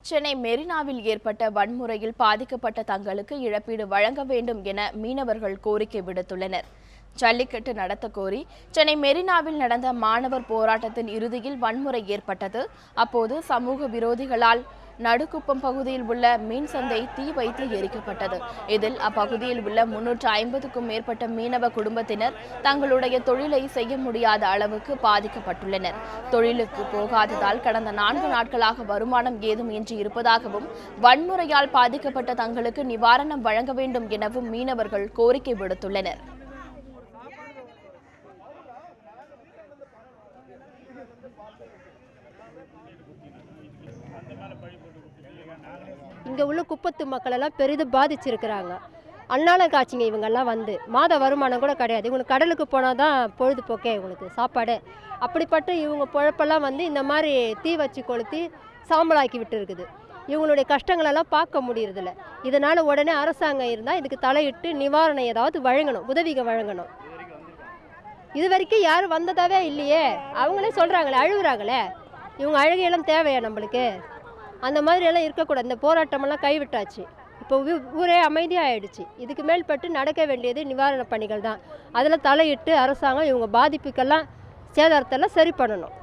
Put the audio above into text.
சென்னை மெரினாவில் ஏற்பட்ட வன்முறையில் பாதிக்கப்பட்ட தங்களுக்கு இழப்பீடு வழங்க வேண்டும் என மீனவர்கள் கோரிக்கை விடுத்துள்ளனர். ஜல்லிக்கட்டு நடத்த கோரி சென்னை மெரினாவில் நடந்த மாணவர் போராட்டத்தின் இறுதியில் வன்முறை ஏற்பட்டது. அப்போது சமூக விரோதிகளால் நடுக்குப்பம் பகுதியில் உள்ள மீன் சந்தை தீ வைத்து எரிக்கப்பட்டது. இதில் அப்பகுதியில் உள்ள 350க்கும் மேற்பட்ட மீனவ குடும்பத்தினர் தங்களுடைய தொழிலை செய்ய முடியாத அளவுக்கு பாதிக்கப்பட்டுள்ளனர். தொழிலுக்கு போகாததால் கடந்த 4 நாட்களாக வருமானம் ஏதும் இன்றி இருப்பதாகவும், வன்முறையால் பாதிக்கப்பட்ட தங்களுக்கு நிவாரணம் வழங்க வேண்டும் எனவும் மீனவர்கள் கோரிக்கை விடுத்துள்ளனர். இங்கே உள்ள குப்பத்து மக்களெல்லாம் பெரிதும் பாதிச்சிருக்கிறாங்க. அன்னாலம் காட்சிங்க இவங்கெல்லாம் வந்து மாத வருமானம் கூட கிடையாது. இவங்களுக்கு கடலுக்கு போனால் தான் பொழுதுபோக்கே, இவங்களுக்கு சாப்பாடு. அப்படிப்பட்ட இவங்க பொழப்பெல்லாம் வந்து இந்த மாதிரி தீ வச்சு கொளுத்தி சாம்பலாக்கி விட்டு இருக்குது. இவங்களுடைய கஷ்டங்களெல்லாம் பார்க்க முடியறதில்ல. இதனால் உடனே அரசாங்கம் இருந்தால் இதுக்கு தலையிட்டு நிவாரணம் ஏதாவது வழங்கணும், உதவிகள் வழங்கணும். இது வரைக்கும் யாரும் வந்ததாவே இல்லையே. அவங்களே சொல்கிறாங்களே, அழுகுறாங்களே. இவங்க அழுகையெல்லாம் தேவையா நம்மளுக்கு? அந்த மாதிரியெல்லாம் இருக்கக்கூடாது. இந்த போராட்டமெல்லாம் கைவிட்டாச்சு. இப்போ ஊரே அமைதியாகிடுச்சு. இதுக்கு மேல்பட்டு நடக்க வேண்டியது நிவாரண பணிகள் தான். அதில் தலையிட்டு அரசாங்கம் இவங்க பாதிப்புக்கெல்லாம் சேதாரத்தெல்லாம் சரி பண்ணணும்.